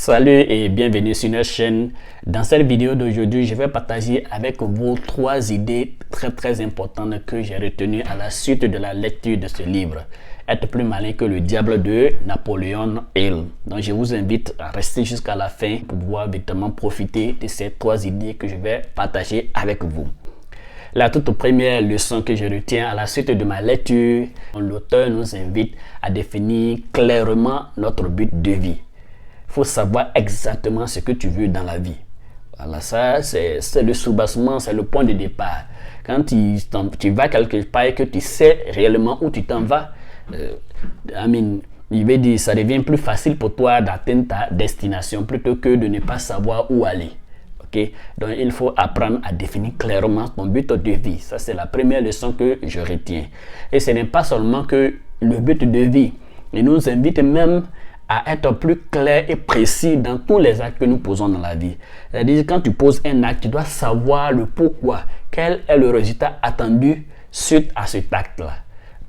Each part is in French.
Salut et bienvenue sur notre chaîne. Dans cette vidéo d'aujourd'hui, je vais partager avec vous 3 idées très importantes que j'ai retenues à la suite de la lecture de ce livre. Être plus malin que le diable de Napoléon Hill. Donc je vous invite à rester jusqu'à la fin pour pouvoir véritablement profiter de ces 3 idées que je vais partager avec vous. La toute première leçon que je retiens à la suite de ma lecture, l'auteur nous invite à définir clairement notre but de vie. Il faut savoir exactement ce que tu veux dans la vie. Voilà, ça c'est le soubassement, c'est le point de départ. Quand tu vas quelque part et que tu sais réellement où tu t'en vas, il veut dire ça devient plus facile pour toi d'atteindre ta destination plutôt que de ne pas savoir où aller. Okay? Donc il faut apprendre à définir clairement ton but de vie. Ça c'est la première leçon que je retiens. Et ce n'est pas seulement que le but de vie. Il nous invite même à être plus clair et précis dans tous les actes que nous posons dans la vie. C'est-à-dire quand tu poses un acte, tu dois savoir le pourquoi. Quel est le résultat attendu suite à cet acte-là.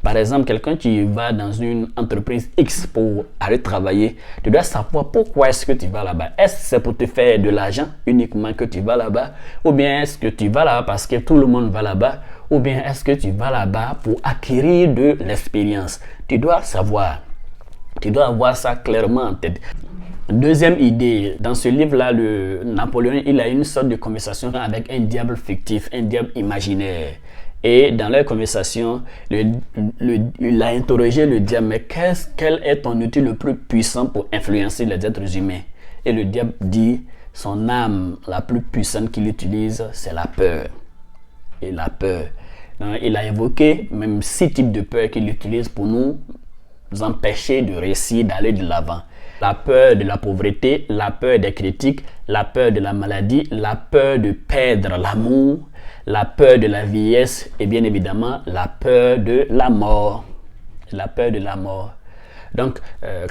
Par exemple, quelqu'un qui va dans une entreprise X pour aller travailler, tu dois savoir pourquoi est-ce que tu vas là-bas. Est-ce que c'est pour te faire de l'argent uniquement que tu vas là-bas? Ou bien est-ce que tu vas là-bas parce que tout le monde va là-bas? Ou bien est-ce que tu vas là-bas pour acquérir de l'expérience? Tu dois savoir. Tu dois avoir ça clairement en tête. Deuxième idée, dans ce livre-là, Napoléon, il a une sorte de conversation avec un diable fictif, un diable imaginaire. Et dans leur conversation, il a interrogé le diable, mais quel est ton outil le plus puissant pour influencer les êtres humains? Et le diable dit, son âme la plus puissante qu'il utilise, c'est la peur. Et la peur. Donc, il a évoqué même 6 types de peur qu'il utilise pour nous empêcher de réussir, d'aller de l'avant. La peur de la pauvreté, la peur des critiques, la peur de la maladie, la peur de perdre l'amour, la peur de la vieillesse et bien évidemment la peur de la mort. La peur de la mort. Donc,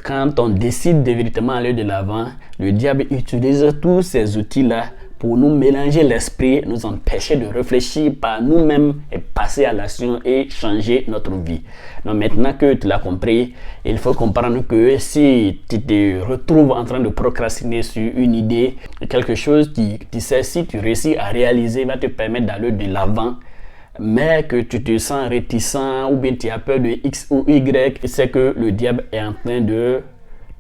quand on décide de véritablement aller de l'avant, le diable utilise tous ces outils-là pour nous mélanger l'esprit, nous empêcher de réfléchir par nous-mêmes et passer à l'action et changer notre vie. Donc maintenant que tu l'as compris, il faut comprendre que si tu te retrouves en train de procrastiner sur une idée, quelque chose qui, tu sais, si tu réussis à réaliser, va te permettre d'aller de l'avant, mais que tu te sens réticent ou bien tu as peur de X ou Y, c'est que le diable est en train de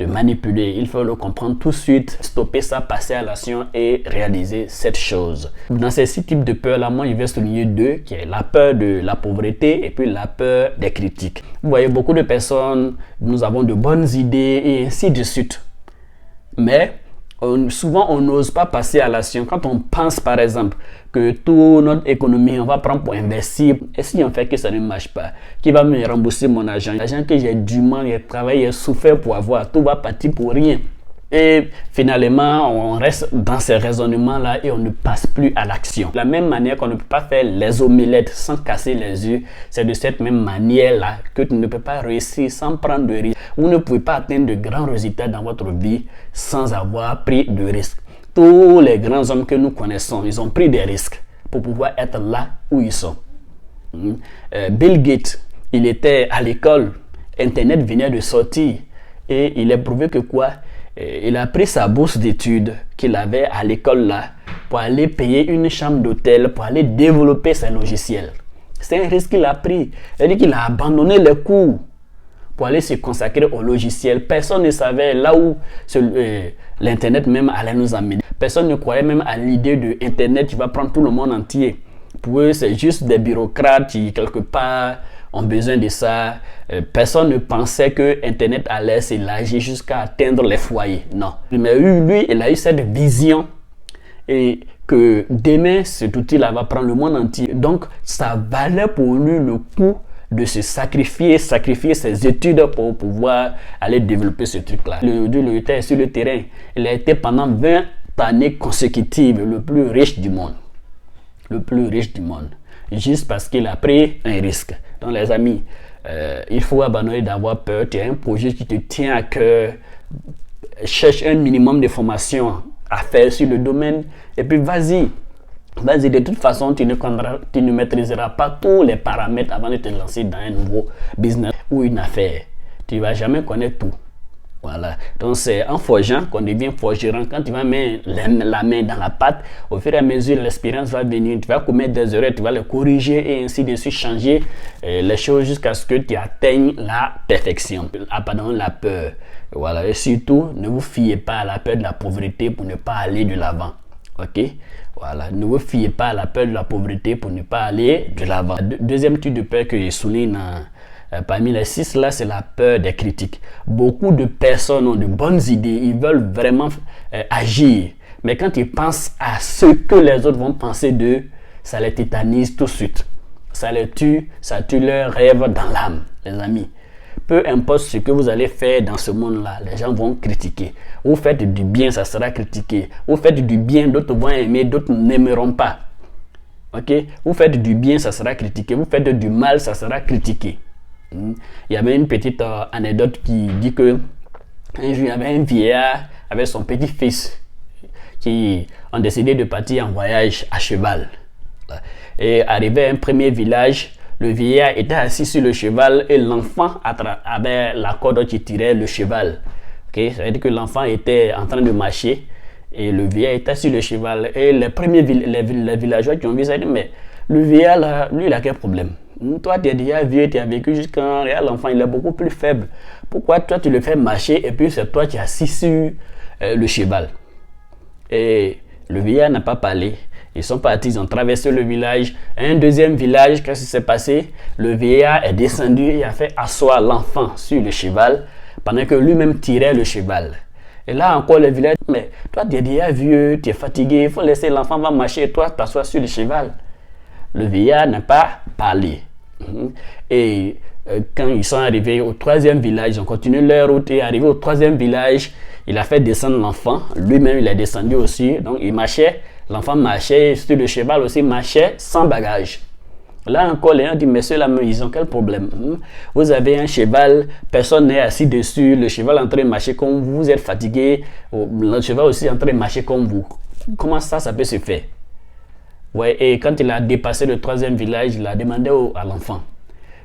manipuler. Il faut le comprendre tout de suite, stopper ça, passer à l'action et réaliser cette chose. Dans ces 6 types de peurs là, moi je vais souligner 2, qui est la peur de la pauvreté et puis la peur des critiques. Vous voyez, beaucoup de personnes, nous avons de bonnes idées et ainsi de suite. Mais souvent on n'ose pas passer à l'action. Quand on pense par exemple que toute notre économie on va prendre pour investir, et si on fait que ça ne marche pas, qui va me rembourser mon argent, l'argent que j'ai dûment travaillé, souffert pour avoir, tout va partir pour rien. Et finalement, on reste dans ces raisonnements-là et on ne passe plus à l'action. De la même manière qu'on ne peut pas faire les omelettes sans casser les œufs, c'est de cette même manière-là que tu ne peux pas réussir sans prendre de risques. Vous ne pouvez pas atteindre de grands résultats dans votre vie sans avoir pris de risques. Tous les grands hommes que nous connaissons, ils ont pris des risques pour pouvoir être là où ils sont. Bill Gates, il était à l'école, Internet venait de sortir et il a prouvé que quoi? Il a pris sa bourse d'études qu'il avait à l'école là pour aller payer une chambre d'hôtel pour aller développer ses logiciels. C'est un risque qu'il a pris. C'est-à-dire qu'il a abandonné les cours pour aller se consacrer au logiciel. Personne ne savait là où l'Internet même allait nous amener. Personne ne croyait même à l'idée de Internet qui va prendre tout le monde entier. Pour eux, c'est juste des bureaucrates qui, quelque part, ont besoin de ça. Personne ne pensait que Internet allait s'élargir jusqu'à atteindre les foyers. Non. Mais lui, il a eu cette vision et que demain, cet outil-là va prendre le monde entier. Donc, ça valait pour lui le coup de se sacrifier ses études pour pouvoir aller développer ce truc-là. Il était sur le terrain. Il a été pendant 20 années consécutives le plus riche du monde. Le plus riche du monde. Juste parce qu'il a pris un risque. Donc les amis, il faut abandonner d'avoir peur. Tu as un projet qui te tient à cœur. Cherche un minimum de formation à faire sur le domaine. Et puis vas-y. Vas-y, de toute façon, tu ne maîtriseras pas tous les paramètres avant de te lancer dans un nouveau business ou une affaire. Tu ne vas jamais connaître tout. Voilà, donc c'est en forgeant qu'on devient forgeron. Quand tu vas mettre la main dans la pâte, au fur et à mesure l'expérience va venir, tu vas commettre des erreurs, tu vas les corriger et ainsi de suite changer les choses jusqu'à ce que tu atteignes la perfection. Pardon, la peur. Voilà, et surtout, ne vous fiez pas à la peur de la pauvreté pour ne pas aller de l'avant. Ok, voilà, ne vous fiez pas à la peur de la pauvreté pour ne pas aller de l'avant. Deuxième type de peur que je souligne parmi les 6 là, c'est la peur des critiques. Beaucoup de personnes ont de bonnes idées, ils veulent vraiment agir, mais quand ils pensent à ce que les autres vont penser d'eux, ça les tétanise tout de suite. Ça les tue, ça tue leurs rêves dans l'âme, les amis. Peu importe ce que vous allez faire dans ce monde-là, les gens vont critiquer. Vous faites du bien, ça sera critiqué. Vous faites du bien, d'autres vont aimer, d'autres n'aimeront pas. Ok? Vous faites du bien, ça sera critiqué. Vous faites du mal, ça sera critiqué. Il y avait une petite anecdote qui dit que un jour, il y avait un vieillard avec son petit-fils qui ont décidé de partir en voyage à cheval. Et arrivé à un premier village, le vieillard était assis sur le cheval et l'enfant avait la corde qui tirait le cheval. Okay? Ça veut dire que l'enfant était en train de marcher et le vieillard était sur le cheval. Et les premiers les villageois qui ont vu ça, ils disent, mais le vieillard là, lui il a quel problème? Toi tu es déjà vieux, tu as vécu jusqu'à l'enfant, il est beaucoup plus faible. Pourquoi toi tu le fais marcher et puis c'est toi qui es assis sur le cheval? Et le vieillard n'a pas parlé. Ils sont partis, ils ont traversé le village. Un deuxième village, qu'est-ce qui s'est passé? Le vieillard est descendu et a fait asseoir l'enfant sur le cheval pendant que lui-même tirait le cheval. Et là encore, le village, mais toi tu es déjà vieux, tu es fatigué, il faut laisser l'enfant va marcher et toi t'asseoir sur le cheval. Le vieillard n'a pas parlé. Et quand ils sont arrivés au 3e village, ils ont continué leur route et arrivé au 3e village, il a fait descendre l'enfant. Lui-même, il est descendu aussi. Donc, il marchait. L'enfant marchait sur le cheval aussi, marchait sans bagage. Là encore, les gens disent, mais ceux-là, ils ont quel problème? Vous avez un cheval, personne n'est assis dessus, le cheval est en train de marcher comme vous, vous êtes fatigué, le cheval aussi est en train de marcher comme vous. Comment ça peut se faire? Ouais, et quand il a dépassé le 3e village, il a demandé à l'enfant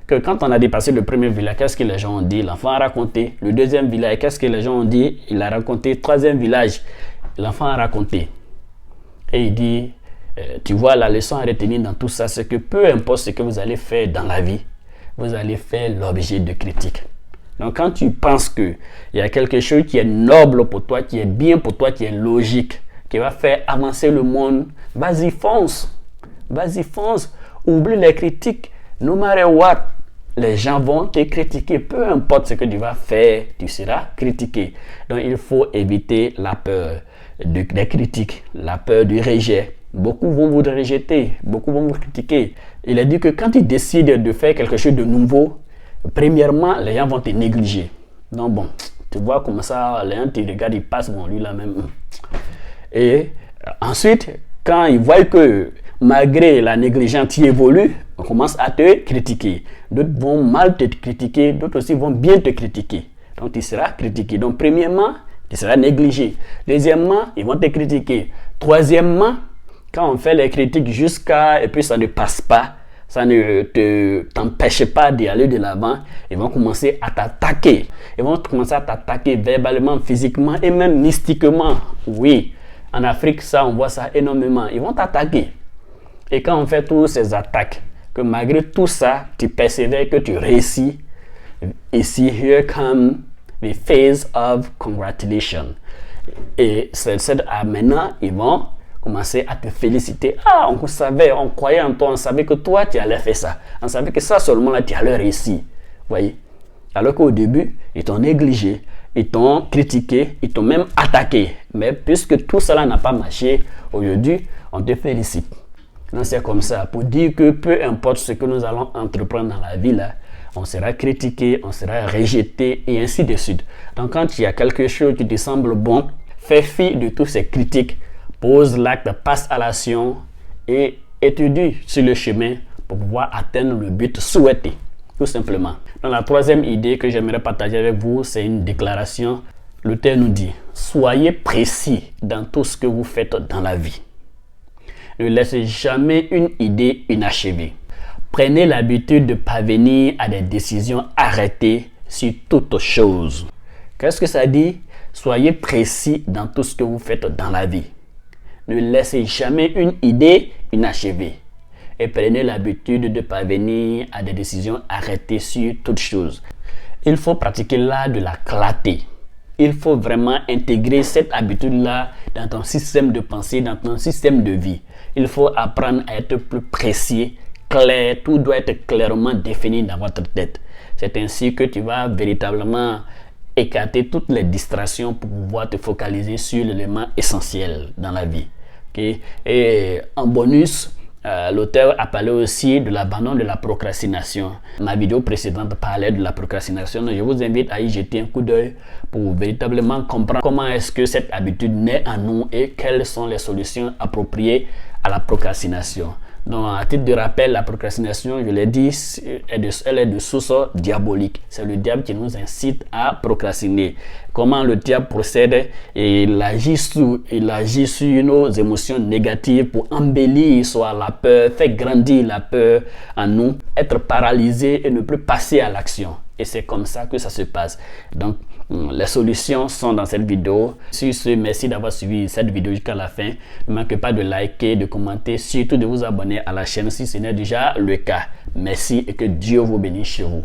que quand on a dépassé le 1er village, qu'est-ce que les gens ont dit? L'enfant a raconté. Le 2e village, qu'est-ce que les gens ont dit? Il a raconté. 3e village, l'enfant a raconté. Et il dit, tu vois, la leçon à retenir dans tout ça, c'est que peu importe ce que vous allez faire dans la vie, vous allez faire l'objet de critiques. Donc quand tu penses qu'il y a quelque chose qui est noble pour toi, qui est bien pour toi, qui est logique, qui va faire avancer le monde, vas-y fonce. Vas-y fonce. Oublie les critiques. No matter what, les gens vont te critiquer. Peu importe ce que tu vas faire, tu seras critiqué. Donc il faut éviter la peur des critiques, la peur du rejet. Beaucoup vont vous rejeter, beaucoup vont vous critiquer. Il a dit que quand tu décides de faire quelque chose de nouveau, premièrement, les gens vont te négliger. Donc bon, tu vois comme ça, les gens te regardent, ils passent, bon, lui là même. Et ensuite, quand ils voient que malgré la négligence, tu évolues, on commence à te critiquer. D'autres vont mal te critiquer, d'autres aussi vont bien te critiquer. Donc tu seras critiqué. Donc premièrement, tu seras négligé. Deuxièmement, ils vont te critiquer. Troisièmement, quand on fait les critiques jusqu'à, et puis ça ne passe pas, ça ne t'empêche pas d'y aller de l'avant, ils vont commencer à t'attaquer. Ils vont commencer à t'attaquer verbalement, physiquement et même mystiquement. Oui, en Afrique, ça, on voit ça énormément. Ils vont t'attaquer. Et quand on fait toutes ces attaques, que malgré tout ça, tu persévères, que tu réussis, ici, here come the phase of congratulation. Et maintenant, ils vont commencer à te féliciter. Ah, on savait, on croyait en toi, on savait que toi, tu allais faire ça. On savait que ça seulement, là, tu allais réussir. Voyez? Alors qu'au début, ils t'ont négligé, ils t'ont critiqué, ils t'ont même attaqué. Mais puisque tout cela n'a pas marché, aujourd'hui, on te félicite. Donc c'est comme ça, pour dire que peu importe ce que nous allons entreprendre dans la vie, là, on sera critiqué, on sera rejeté et ainsi de suite. Donc quand il y a quelque chose qui te semble bon, fais fi de toutes ces critiques, pose l'acte, passe à l'action et étudie sur le chemin pour pouvoir atteindre le but souhaité, tout simplement. Donc la troisième idée que j'aimerais partager avec vous, c'est une déclaration. L'auteur nous dit, soyez précis dans tout ce que vous faites dans la vie. Ne laissez jamais une idée inachevée. Prenez l'habitude de parvenir à des décisions arrêtées sur toute chose. Qu'est-ce que ça dit? Soyez précis dans tout ce que vous faites dans la vie. Ne laissez jamais une idée inachevée. Et prenez l'habitude de parvenir à des décisions arrêtées sur toute chose. Il faut pratiquer l'art de la clarté. Il faut vraiment intégrer cette habitude-là dans ton système de pensée, dans ton système de vie. Il faut apprendre à être plus précis, clair. Tout doit être clairement défini dans votre tête. C'est ainsi que tu vas véritablement écarter toutes les distractions pour pouvoir te focaliser sur l'élément essentiel dans la vie. Okay? Et en bonus, l'auteur a parlé aussi de l'abandon de la procrastination. Ma vidéo précédente parlait de la procrastination. Je vous invite à y jeter un coup d'œil pour véritablement comprendre comment est-ce que cette habitude naît en nous et quelles sont les solutions appropriées à la procrastination. Donc, à titre de rappel, la procrastination, je l'ai dit, elle est de source diabolique. C'est le diable qui nous incite à procrastiner. Comment le diable procède? Il agit sur nos émotions négatives pour embellir soit la peur, faire grandir la peur en nous, être paralysé et ne plus passer à l'action. Et c'est comme ça que ça se passe. Donc, les solutions sont dans cette vidéo. Sur ce, merci d'avoir suivi cette vidéo jusqu'à la fin. Ne manquez pas de liker, de commenter, surtout de vous abonner à la chaîne si ce n'est déjà le cas. Merci et que Dieu vous bénisse chez vous.